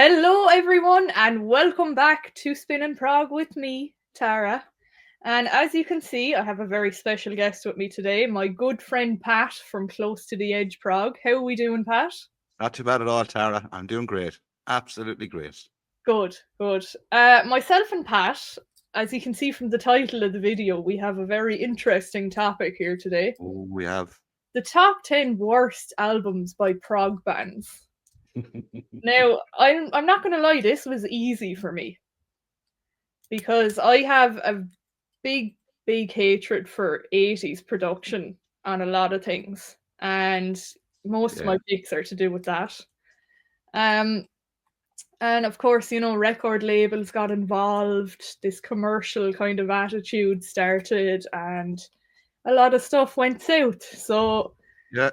Hello, everyone, and welcome back to Spin and Prog with me, Tara. And as you can see, I have a very special guest with me today, my good friend Pat from Close to the Edge Prog. How are we doing, Pat? Not too bad at all, Tara. I'm doing great. Absolutely great. Good, good. Myself and Pat, as you can see from the title of the video, we have a very interesting topic here today. Oh, we have. The top 10 worst albums by prog bands. Now, I'm not going to lie, this was easy for me because I have a big hatred for 80s production on a lot of things, and most of my picks are to do with that. And of course, you know, record labels got involved, this commercial kind of attitude started, and a lot of stuff went south. So yeah,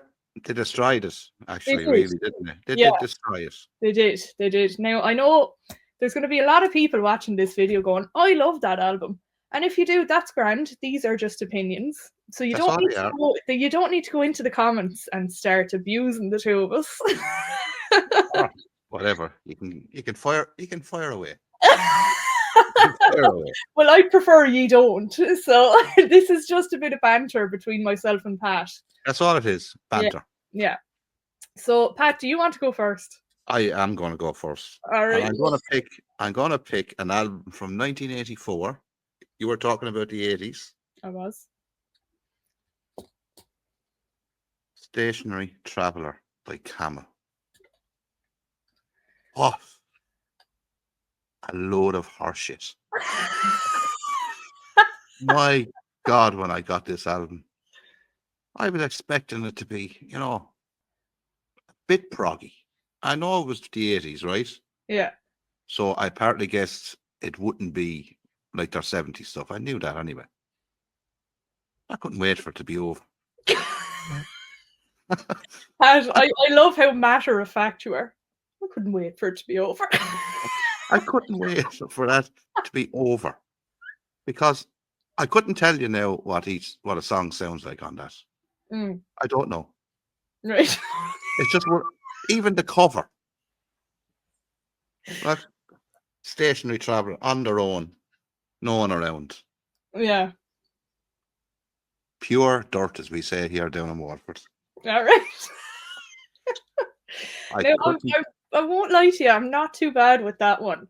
they destroyed it, actually, did. really, didn't they? They did destroy it. They did. Now, I know there's going to be a lot of people watching this video going, I love that album. And if you do, that's grand. These are just opinions. So you don't need to go into the comments and start abusing the two of us. Oh, whatever. You can fire away. Well, I prefer you don't. So this is just a bit of banter between myself and Pat. That's all it is. Banter. Yeah. So Pat, do you want to go first? I am going to go first. All right. And I'm going to pick an album from 1984. You were talking about the 80s. I was. Stationary Traveler by Camel. Oh, a load of horseshit. My God, when I got this album, I was expecting it to be, you know, a bit proggy. I know it was the 80s, right? Yeah. So I partly guessed it wouldn't be like their 70s stuff. I knew that anyway. I couldn't wait for it to be over. I love how matter of fact you are. I couldn't wait for it to be over. I couldn't wait for that to be over, because I couldn't tell you now what a song sounds like on that. I don't know. Right. It's just even the cover. Like Stationary Traveler on their own, no one around. Yeah. Pure dirt, as we say here down in Waterford. All right. I won't lie to you, I'm not too bad with that one.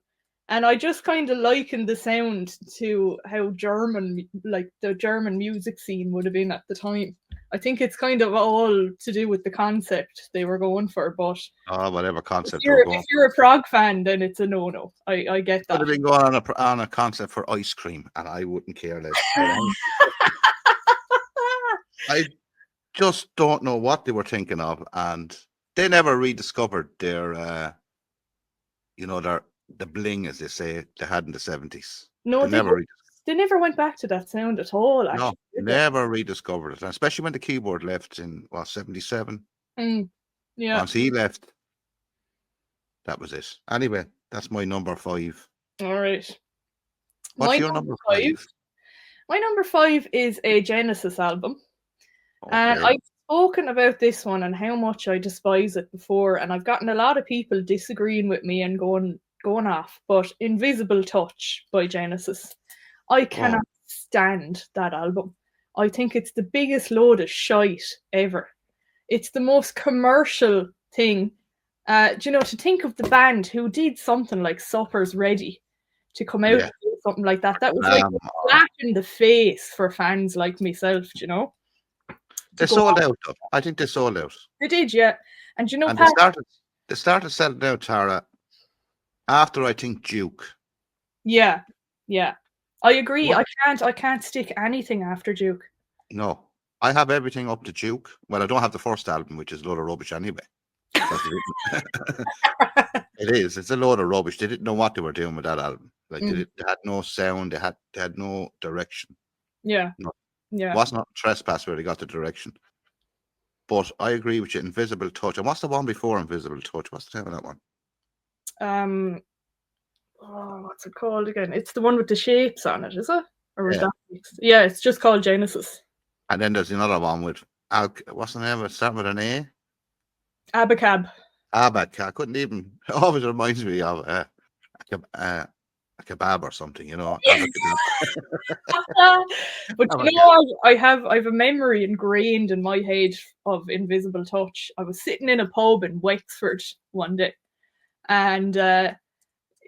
And I just kind of liken the sound to how German, like the German music scene would have been at the time. I think it's kind of all to do with the concept they were going for, but whatever concept if you're a prog fan, then it's a no-no. I get that. I'd have been going on a concept for ice cream, and I wouldn't care less. I just don't know what they were thinking of, and they never rediscovered their, the bling, as they say, they had in the 70s. No, they never went back to that sound at all. Actually, no, never rediscovered it, and especially when the keyboard left in 77. Yeah. Once he left, that was it. Anyway, that's my number 5. All right. What's your number 5? My number 5 is a Genesis album. Okay. And I've spoken about this one and how much I despise it before, and I've gotten a lot of people disagreeing with me and going off, but Invisible Touch by Genesis. I cannot stand that album. I think it's the biggest load of shite ever. It's the most commercial thing. To think of the band who did something like Supper's Ready to come out and do something like that. That was like a slap in the face for fans like myself, you know. They sold out, though. I think they sold out. They did, yeah. And you know, and they started selling out, Tara, after, I think, Duke. Yeah. I agree. What? I can't stick anything after Duke. No. I have everything up to Duke. Well, I don't have the first album, which is a load of rubbish anyway. It is. It's a load of rubbish. They didn't know what they were doing with that album. Like they had no sound. They had no direction. Yeah. No. Yeah. It wasn't Trespass where they got the direction. But I agree with you. Invisible Touch. And what's the one before Invisible Touch? What's the name of that one? What's it called again? It's the one with the shapes on it, is it? Or is that? Yeah, it's just called Genesis. And then there's another one with what's the name of it? Start with an A? Abacab. but I couldn't even. It always reminds me of a kebab or something, you know. Have a kebab. But Have you a know, I have a memory ingrained in my head of invisible touch. I was sitting in a pub in Wexford one day, and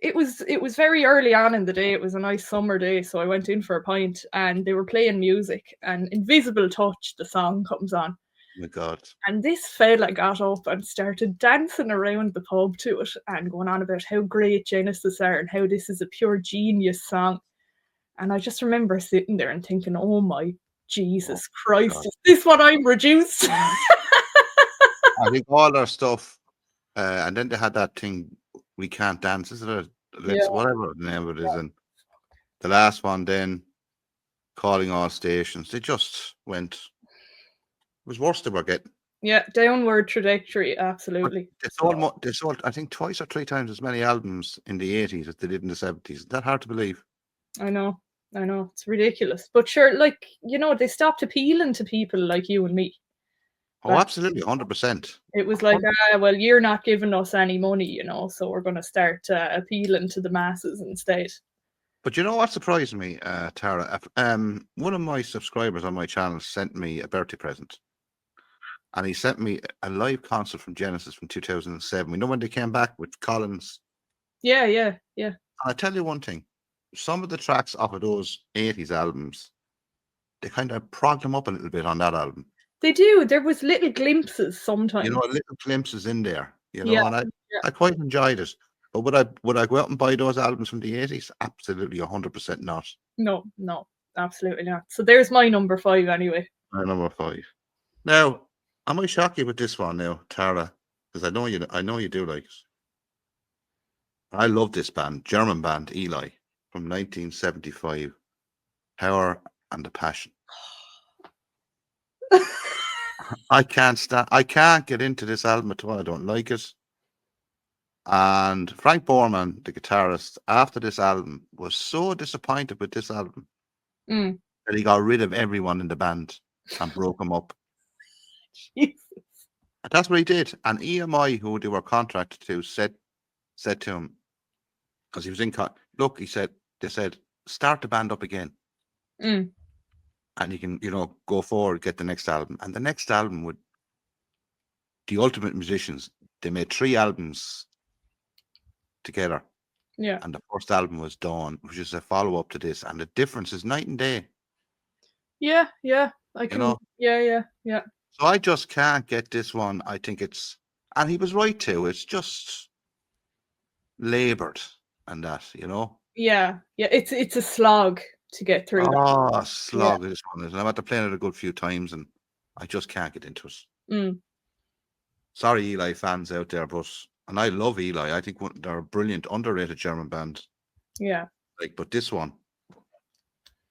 it was very early on in the day. It was a nice summer day, so I went in for a pint, and they were playing music, and Invisible Touch, the song, comes on. Oh my God. And this fella got up and started dancing around the pub to it and going on about how great Genesis are and how this is a pure genius song. And I just remember sitting there and thinking, oh my Oh Jesus Christ, God. is this what I'm reduced to? I think all their stuff, and then they had that thing, We Can't Dance, is it? Yeah. Let's, whatever the name of it is. And the last one, then Calling All Stations, they just went, it was worse they were getting. Yeah, downward trajectory, But absolutely. they sold, I think, twice or three times as many albums in the 80s as they did in the 70s. Is that hard to believe? I know, it's ridiculous. But sure, like, you know, they stopped appealing to people like you and me. Oh, But absolutely, 100%. it was like, well, you're not giving us any money, you know, so we're going to start appealing to the masses instead. But you know what surprised me, Tara? One of my subscribers on my channel sent me a birthday present. And he sent me a live concert from Genesis from 2007. We know when they came back with Collins. Yeah, yeah, yeah. I'll tell you one thing. Some of the tracks off of those 80s albums, they kind of progged them up a little bit on that album. They do. There was little glimpses sometimes. You know, little glimpses in there, you know, Yeah, and I quite enjoyed it. But would I go out and buy those albums from the 80s? Absolutely 100% not. No, absolutely not. So there's my number 5 anyway. My number 5. Now, I might shock you with this one now, Tara, because I know you do like it. I love this band, German band, Eli, from 1975. Power and the Passion. I can't get into this album at all. I don't like it. And Frank Borman, the guitarist, after this album, was so disappointed with this album that he got rid of everyone in the band and broke them up. Jesus. And that's what he did. And EMI, who they were contracted to, said to him, because he was in, look, they said, start the band up again. And you can, you know, go forward, get the next album. And the next album would, The Ultimate Musicians, they made 3 albums together. Yeah. And the first album was Dawn, which is a follow-up to this. And the difference is night and day. Yeah, I can, you know? Yeah. So I just can't get this one. I think it's, and he was right too, it's just laboured and that, you know? Yeah, it's a slog to get through that. Oh, slog this one is. And I've had to play it a good few times and I just can't get into it. Sorry, Eli fans out there, and I love Eli. I think they're a brilliant, underrated German band. Yeah. But this one,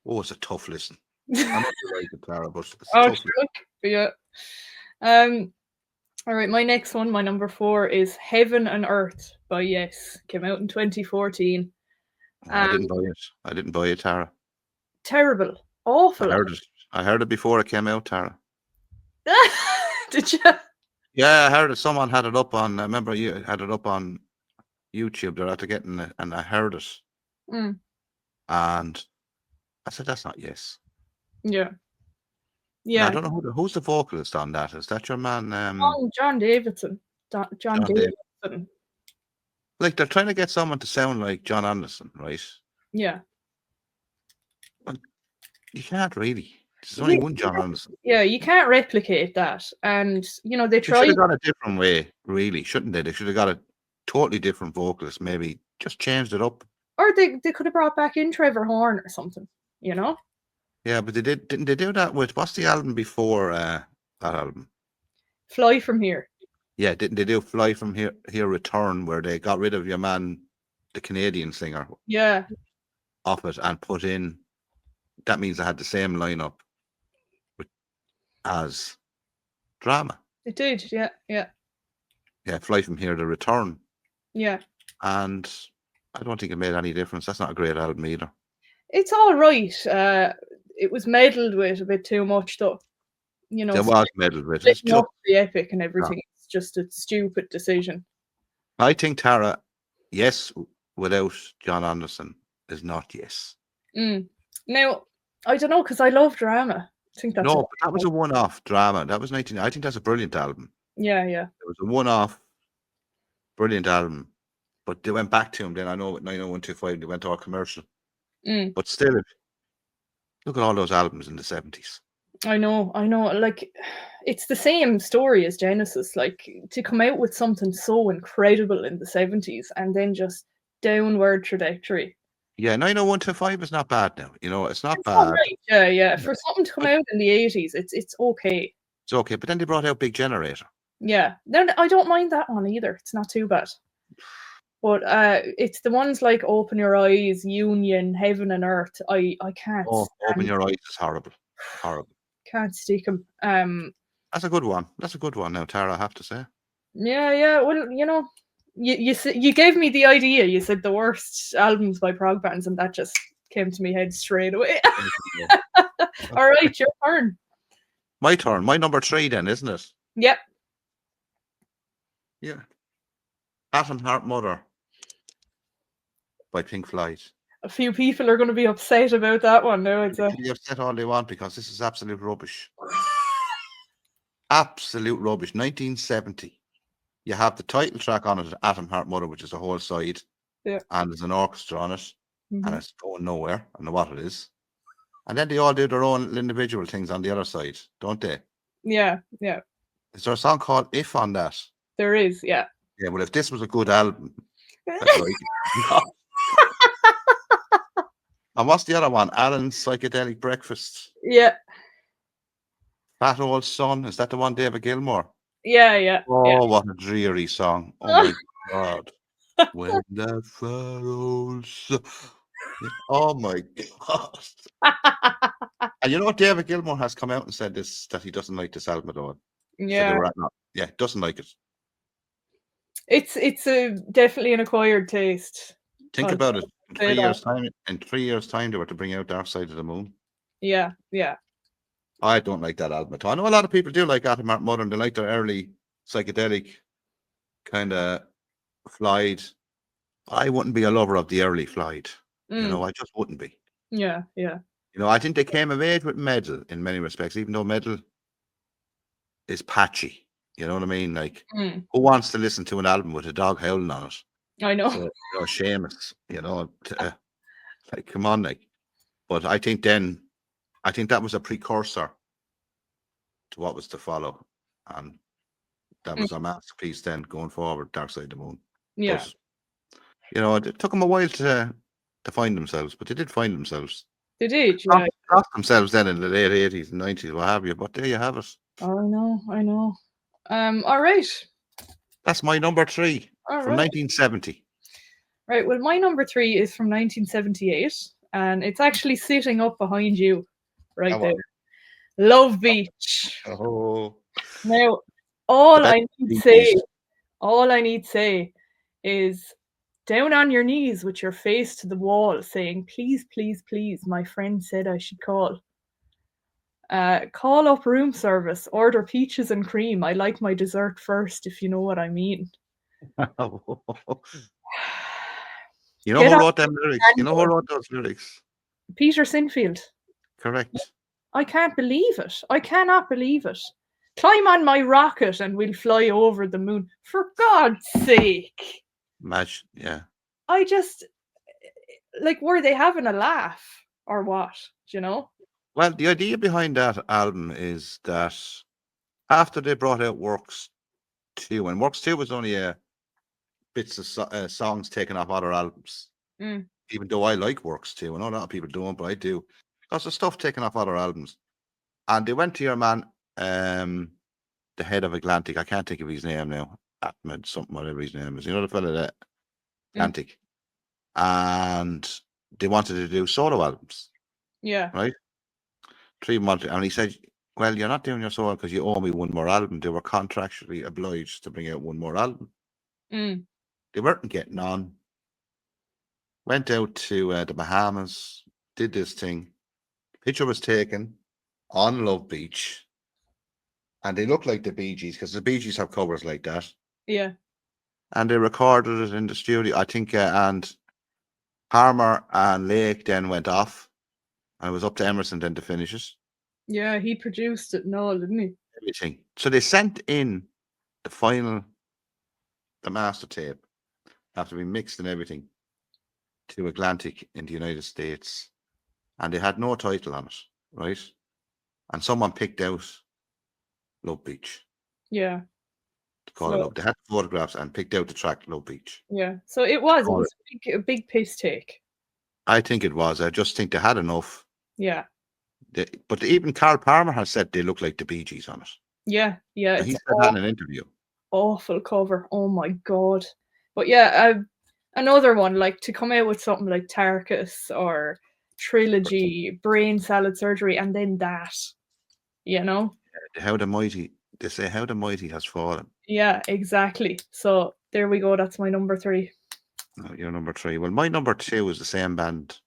it's a tough listen. I know you like it, Clara, but it's a tough listen. Yeah. All right, my next one, my number 4 is Heaven and Earth by Yes. Came out in 2014. I didn't buy it, Tara. Terrible. Awful. I heard it before it came out, Tara. Did you? Yeah, I heard it. Someone had it up on, I remember you had it up on YouTube. They're after getting it, and I heard it. And I said, that's not Yes. Yeah. Yeah. I don't know who's the vocalist on that. Is that your man? John Davidson. John Davidson. Like, they're trying to get someone to sound like John Anderson, right? Yeah. But you can't really. There's only one John Anderson. Yeah, you can't replicate that. And, you know, they tried. They should have got a different way, really, shouldn't they? They should have got a totally different vocalist, maybe just changed it up. Or they could have brought back in Trevor Horn or something, you know? Yeah, but didn't they do that with, what's the album before that album? Fly From Here. Yeah, didn't they do Fly From Here Return, where they got rid of your man, the Canadian singer? Yeah. Off it and put in, that means I had the same lineup as Drama. It did, yeah. Yeah, Fly From Here, The Return. Yeah. And I don't think it made any difference. That's not a great album either. It's all right. It was meddled with a bit too much, though. You know, it was meddled with. It's just the epic and everything. just a stupid decision. I think Tara, yes, without John Anderson is not yes. Now, I don't know, because I love drama. I think that's no, but that was a one-off drama. That was 19. I think that's a brilliant album. Yeah. It was a one-off, brilliant album. But they went back to him. Then I know with 90125 they went all commercial. But still, look at all those albums in the 70s. I know. Like, it's the same story as Genesis. Like, to come out with something so incredible in the 70s and then just downward trajectory. Yeah, 90125 is not bad now. It's not bad. All right. Yeah. For something to come out in the 80s, it's okay. It's okay. But then they brought out Big Generator. Yeah. Then I don't mind that one either. It's not too bad. But it's the ones like Open Your Eyes, Union, Heaven and Earth. I can't. Open Your Eyes is horrible. Horrible. Can't stick them. That's a good one. That's a good one now, Tara, I have to say. Yeah. Well, you gave me the idea. You said the worst albums by prog bands, and that just came to me head straight away. All right, your turn. My turn. My number 3 then, isn't it? Yep. Yeah. Atom Heart Mother by Pink Floyd. A few people are going to be upset about that one now. They can be upset all they want because this is absolute rubbish. Absolute rubbish. 1970. You have the title track on it, Atom Heart Mother, which is a whole side. Yeah. And there's an orchestra on it. And it's going nowhere. I don't know what it is. And then they all do their own little individual things on the other side, don't they? Yeah. Is there a song called If on that? There is, yeah. Yeah, well, if this was a good album, that's right. And what's the other one? Alan's Psychedelic Breakfast. Yeah. Fat Old Son. Is that the one, David Gilmour? Yeah. Oh, what a dreary song. Oh, my God. When that fat old son. Oh, my God. And you know what? David Gilmour has come out and said this, that he doesn't like this album at all. Yeah. So doesn't like it. It's definitely an acquired taste. Think about it. In 3 years' time, they were to bring out Dark Side of the Moon. Yeah. I don't like that album at all. I know a lot of people do like Atom Heart Mother, and they like their early psychedelic kind of Floyd. I wouldn't be a lover of the early Floyd. I just wouldn't be. Yeah. I think they came of age with metal in many respects, even though metal is patchy. You know what I mean? Like, who wants to listen to an album with a dog howling on it? I know. So, Seamus, like, come on, like. But I think that was a precursor to what was to follow. And that was a masterpiece then going forward, Dark Side of the Moon. Yeah. But, it took them a while to find themselves, but they did find themselves. They did, yeah. Lost themselves then in the late 80s and 90s, what have you, but there you have it. Oh, I know. All right. That's my number 3 from 1970. Right, well, my number 3 is from 1978, and it's actually sitting up behind you right there. Love Beach. Oh. Now, all I need to say is down on your knees with your face to the wall saying, please, please, please, my friend said I should call. Call up room service, order peaches and cream. I like my dessert first, if you know what I mean. You know who wrote them lyrics? You know who wrote those lyrics? Peter Sinfield. Correct. I can't believe it. I cannot believe it. Climb on my rocket and we'll fly over the moon. For God's sake. Imagine, yeah. I just, like, were they having a laugh or what? Do you know? Well, the idea behind that album is that after they brought out Works 2, and Works 2 was only bits of songs taken off other albums. Even though I like Works 2, I know a lot of people don't, but I do. Because the stuff taken off other albums. And they went to your man, the head of Atlantic. I can't think of his name now. Ahmed, something, whatever his name is. You know the fella that Atlantic. And they wanted to do solo albums. Yeah. Right? 3 months. And he said, well, you're not doing your solo because you owe me one more album. They were contractually obliged to bring out one more album. They weren't getting on. Went out to the Bahamas, did this thing. Picture was taken on Love Beach. and they look like the Bee Gees because the Bee Gees have covers like that. Yeah. And they recorded it in the studio, I think, and Harmer and Lake then went off, and it was up to Emerson then to finish it. Yeah, he produced it and all, didn't he? Everything. So they sent in the master tape, after being mixed and everything, to Atlantic in the United States, and they had no title on it, right? And someone picked out Love Beach. Yeah. To call it Love. They had photographs and picked out the track Love Beach. Yeah. So it was a big piss take. I think it was. I just think they had enough. Yeah. But even Carl Palmer has said they look like the Bee Gees on it. Yeah. Yeah. He said that in an interview. Awful cover. Oh my God. But yeah, another one, like to come out with something like Tarkus or Trilogy, Brain Salad Surgery, and then that, you know? How the mighty, they say how the mighty has fallen. Yeah, exactly. So there we go. That's my number 3. No, your number 3. Well, my number 2 is the same band.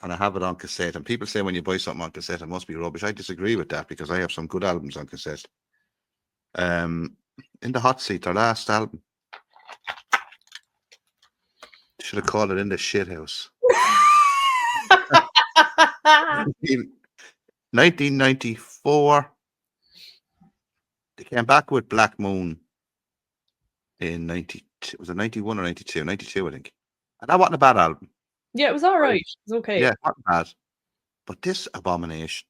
And I have it on cassette. And people say when you buy something on cassette, it must be rubbish. I disagree with that because I have some good albums on cassette. In the Hot Seat, their last album. Should have called it In the Shithouse. 1994. They came back with Black Moon in 92. Was it 91 or 92? 92, I think. And that wasn't a bad album. Yeah, it was all right. It was okay. Yeah, not bad. But this abomination,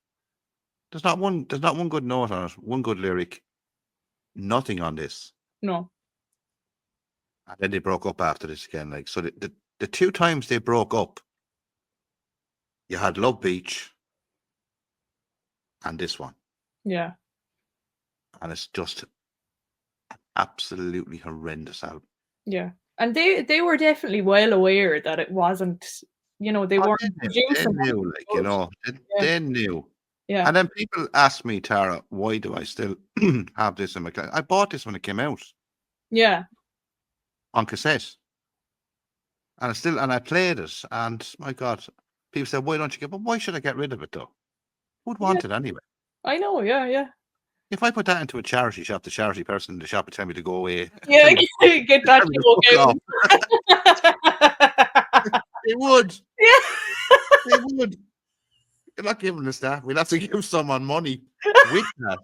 there's not one good note on it, one good lyric, nothing on this. No. And then they broke up after this again. Like, so the 2 times they broke up, you had Love Beach and this one. Yeah. And it's just an absolutely horrendous album. Yeah. And they were definitely well aware that it wasn't, they weren't producing. They knew, they knew. Yeah. And then people ask me, Tara, why do I still have this in my collection? I bought this when it came out. Yeah. On cassette. And I played it. And my God, people said, why don't you but why should I get rid of it though? Who'd want it anyway? I know, yeah. If I put that into a charity shop, the charity person in the shop would tell me to go away. Yeah, get that to go out. They would. Yeah. They would. You're not giving us that. We'll have to give someone money with that.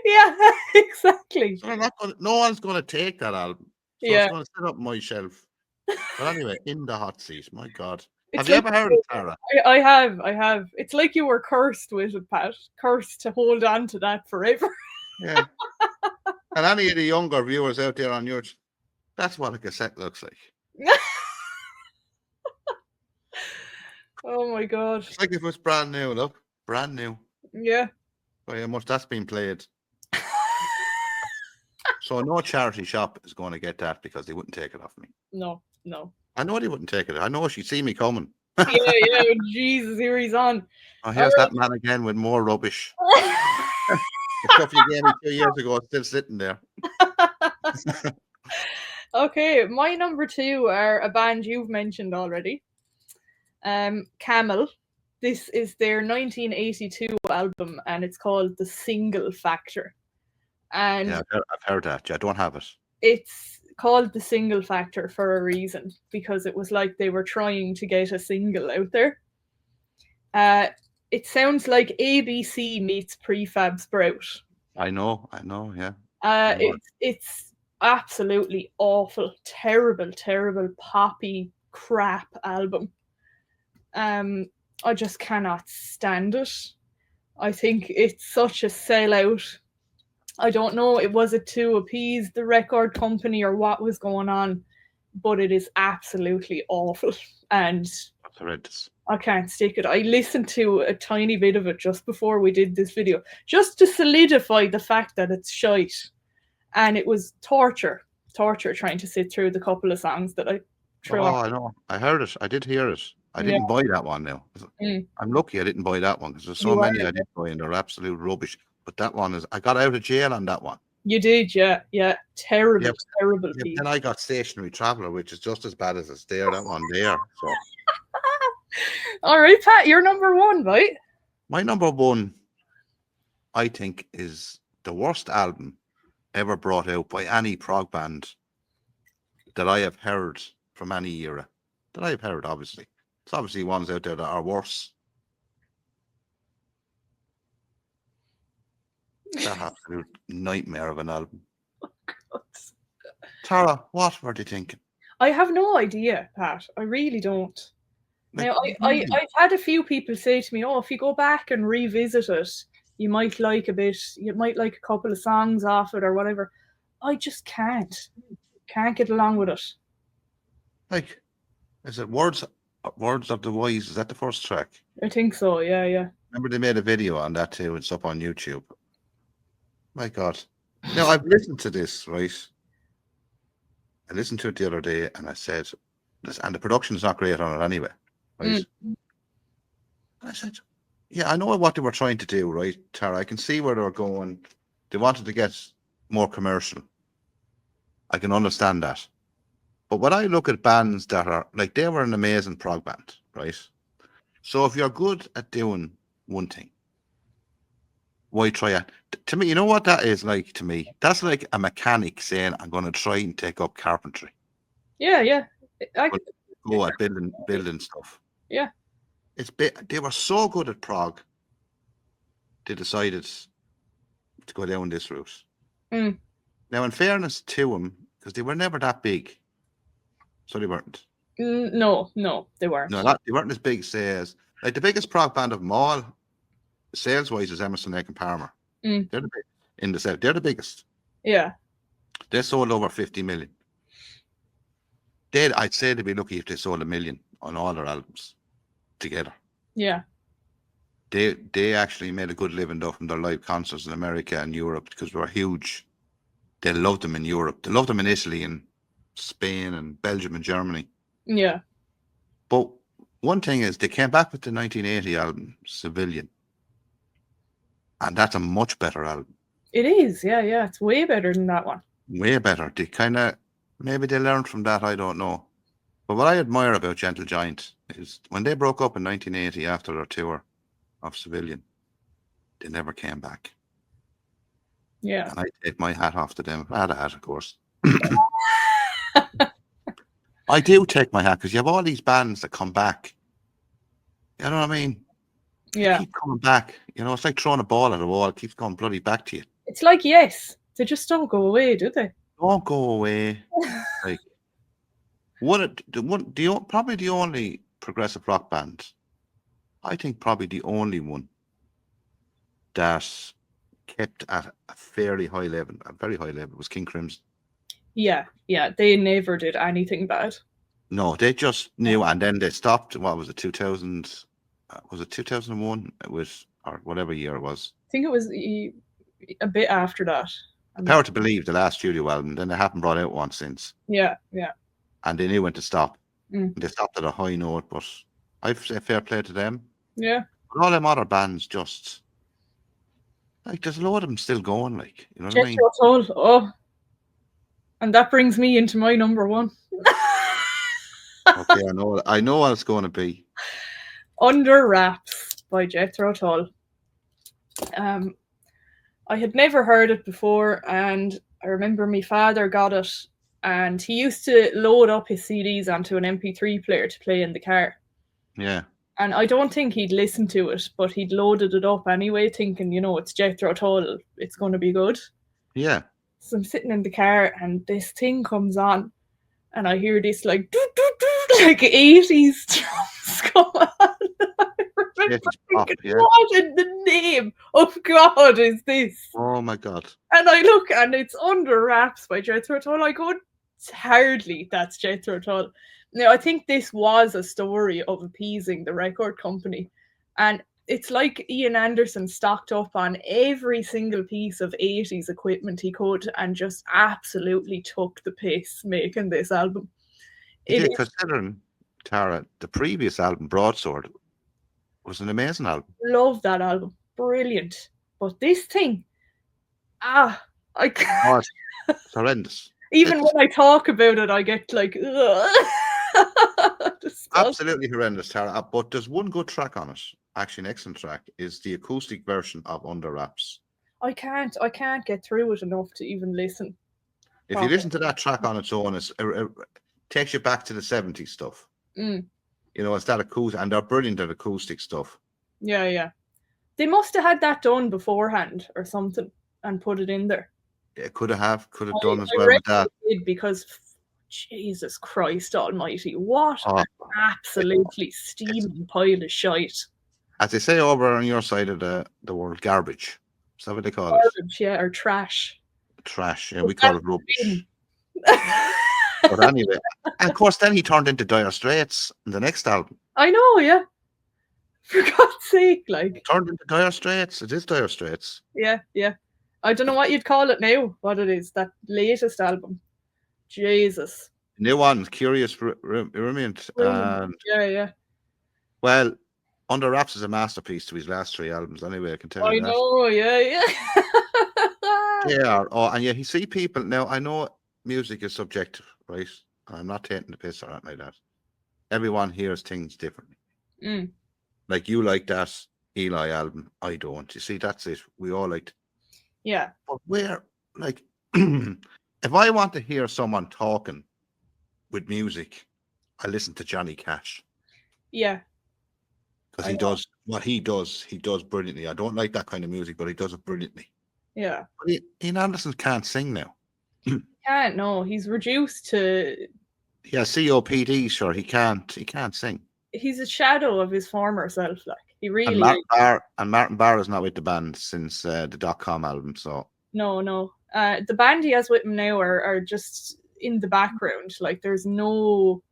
Yeah, exactly. So no one's going to take that album. So it's going to sit up on my shelf. But anyway, In the Hot Seat. My God. Have you ever heard of Tara? I have. It's like you were cursed with it, Pat. Cursed to hold on to that forever. Yeah. And any of the younger viewers out there on yours, that's what a cassette looks like. Oh my God. It's like if it was brand new, look. Brand new. Yeah. Oh, how much that's been played. So no charity shop is going to get that because they wouldn't take it off me. No. I know they wouldn't take it. I know she'd see me coming. Yeah. Jesus, here he's on. Oh, here's that man again with more rubbish. The stuff you gave me 2 years ago is still sitting there. Okay, my number 2 are a band you've mentioned already. Camel. This is their 1982 album, and it's called The Single Factor. And yeah, I've heard that. Yeah, I don't have it. It's called The Single Factor for a reason, because it was like they were trying to get a single out there. It sounds like ABC meets Prefab Sprout. I know, yeah. It's absolutely awful, terrible poppy crap album. I just cannot stand it. I think it's such a sellout. I don't know, was it to appease the record company or what was going on, but it is absolutely awful. And that's horrendous. I can't stick it. I listened to a tiny bit of it just before we did this video, just to solidify the fact that it's shite. And it was torture trying to sit through the couple of songs that I threw on. I know. I heard it. I did hear it. I didn't buy that one now. I'm lucky I didn't buy that one because there's so many I did buy and they're absolute rubbish. But that one is, I got out of jail on that one. You did, yeah. Terrible piece. Then I got Stationary Traveller, which is just as bad as it's there, that one there. So. All right, Pat, you're number 1, right? My number one, I think, is the worst album ever brought out by any prog band that I have heard from any era. That I have heard, obviously. There's obviously ones out there that are worse. That absolute nightmare of an album. God. Tara, what were they thinking? I have no idea, Pat. I really don't. Like, Now, really? I've had a few people say to me, "Oh, if you go back and revisit it, you might like a bit. You might like a couple of songs off it or whatever." I just can't get along with it. Like, is it Words of the Wise? Is that the first track? I think so. Yeah. Remember they made a video on that too. It's up on YouTube. My God. Now, I've listened to this, right? I listened to it the other day and I said, and the production is not great on it anyway, right? I said, yeah, I know what they were trying to do, right, Tara? I can see where they were going. They wanted to get more commercial. I can understand that. But when I look at bands that are, like, they were an amazing prog band, right? So if you're good at doing one thing, why try it? To me, you know what that is like to me? That's like a mechanic saying, I'm going to try and take up carpentry. Yeah. Go at building stuff. Yeah. They were so good at prog, they decided to go down this route. Now, in fairness to them, because they were never that big, so they weren't. No, they weren't. No, they weren't as big, say, as like the biggest prog band of them all, sales-wise, is Emerson, Lake and Palmer. They're the big in the South. They're the biggest. Yeah. They sold over 50 million. I'd say they'd be lucky if they sold 1 million on all their albums together. Yeah. They actually made a good living though from their live concerts in America and Europe because they were huge. They loved them in Europe. They loved them in Italy and Spain and Belgium and Germany. Yeah. But one thing is they came back with the 1980 album, Civilian. And that's a much better album. It is, yeah. It's way better than that one. Way better. They maybe they learned from that, I don't know. But what I admire about Gentle Giant is when they broke up in 1980 after their tour of Civilian, they never came back. Yeah. And I take my hat off to them. I had a hat, of course. I do take my hat because you have all these bands that come back. You know what I mean? Yeah. They keep coming back. You know, it's like throwing a ball at a wall. It keeps going bloody back to you. It's like Yes. They just don't go away, do they? Don't go away. Like probably the only progressive rock band. I think probably the only one that kept at a fairly high level, a very high level, was King Crimson. Yeah. They never did anything bad. No, they just knew, and then they stopped. What was it? 2000? Was it 2001? It was, or whatever year it was. I think it was a bit after that. Power to Believe, the last studio album. Then they haven't brought out one since. Yeah. And they knew when to stop. They stopped at a high note, but I've said fair play to them. Yeah. But all them other bands just, like, there's a lot of them still going, like, you know what I mean? Oh. And that brings me into my number one. Okay, I know what it's going to be. Under Wraps by Jethro Tull. I had never heard it before, and I remember my father got it, and he used to load up his CDs onto an MP3 player to play in the car. Yeah. And I don't think he'd listened to it, but he'd loaded it up anyway, thinking, it's Jethro Tull, it's going to be good. Yeah. So I'm sitting in the car, and this thing comes on, and I hear this like 80s drums come on. What in the name of God is this? Oh my God. And I look, and it's Under Wraps by Jethro Tull. I go, hardly that's Jethro Tull. Now, I think this was a story of appeasing the record company. And it's like Ian Anderson stocked up on every single piece of 80s equipment he could and just absolutely took the piss making this album. Considering, Tara, the previous album, Broadsword, was an amazing album. Love that album. Brilliant. But this thing, I can't. Oh, it's horrendous. Even when I talk about it, I get like, absolutely horrendous, Tara. But there's one good track on it. actually an excellent track, is the acoustic version of Under Wraps. I can't get through it enough to even listen. If you listen to that track on its own, it takes you back to the 70s stuff. You know, it's that acoustic, and they're brilliant at acoustic stuff. Yeah. They must have had that done beforehand or something and put it in there. It could have done as well with that. Did, because Jesus Christ Almighty, what an absolutely steaming pile of shite. As they say over on your side of the world, garbage. Is that what they call it? Yeah, or trash. Trash, yeah, we call it rubbish. But anyway, and of course, then he turned into Dire Straits in the next album. I know, yeah. For God's sake, like. Turned into Dire Straits. It is Dire Straits. Yeah. I don't know what you'd call it now, what it is, that latest album. Jesus. New one, Curious Ruminant. Yeah. Well, Under Wraps is a masterpiece to his last 3 albums, anyway, I can tell you that. I know, yeah. Yeah, and you see people, now I know music is subjective, right? I'm not taking the piss or anything like that. Everyone hears things differently. Like you like that Eli album, I don't. You see, that's it. We all liked. Yeah. But where, like, if I want to hear someone talking with music, I listen to Johnny Cash. Yeah. Because he does what he does brilliantly. I don't like that kind of music, but he does it brilliantly. Yeah. But Ian Anderson can't sing now. Can't, no. He's reduced to... Yeah, COPD, sure. He can't sing. He's a shadow of his former self, like. He really... And Martin Barr is not with the band since the .com album, so... No. The band he has with him now are just in the background. Like, there's no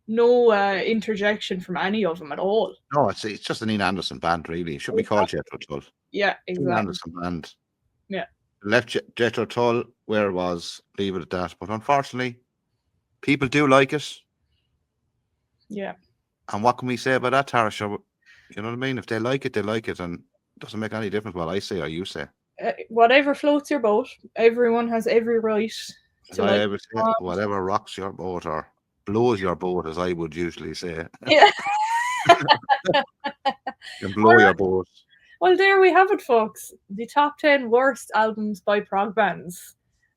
interjection from any of them at all. No, it's just an Ian Anderson band, really. It should be called Jethro Tull. Yeah, exactly. Ian Anderson band. Yeah. Left Jethro Tull where it was, leave it at that. But unfortunately, people do like it. Yeah. And what can we say about that, Tara? You know what I mean? If they like it, and it doesn't make any difference what I say or you say. Whatever floats your boat. Everyone has every right to whatever rocks your boat or blows your boat, as I would usually say. Yeah. And blow your boat. Well, there we have it, folks. The top 10 worst albums by prog bands.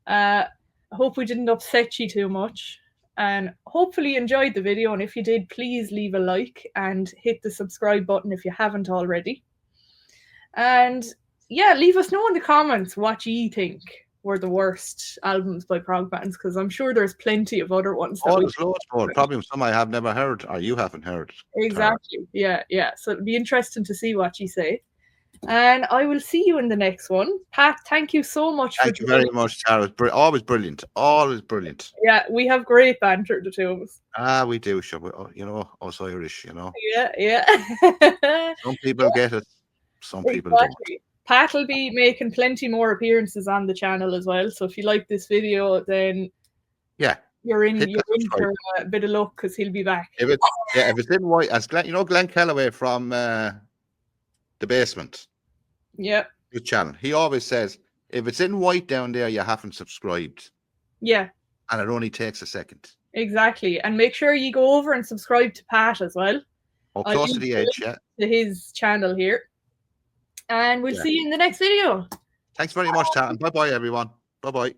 I hope we didn't upset you too much. And hopefully you enjoyed the video. And if you did, please leave a like and hit the subscribe button if you haven't already. And yeah, leave us know in the comments what you think were the worst albums by prog bands, because I'm sure there's plenty of other ones. There's loads more. Probably some I have never heard or you haven't heard. Exactly. Yeah. So it'll be interesting to see what you say. And I will see you in the next one. Pat, thank you so much. Thank you very much, Tara. Always brilliant. Always brilliant. Yeah, we have great banter, the two of us. We do, sure. You know, us Irish, you know. Yeah. Some people get it. Some people don't. Pat will be making plenty more appearances on the channel as well. So if you like this video, then you're in for a bit of luck, because he'll be back. If it's in white, as Glenn Kellaway from The Basement. Yeah. Good channel. He always says, if it's in white down there, you haven't subscribed. Yeah. And it only takes a second. Exactly. And make sure you go over and subscribe to Pat as well. Close to the edge, yeah. To his channel here. And we'll see you in the next video. Thanks very much, Taryn. Bye-bye, everyone. Bye-bye.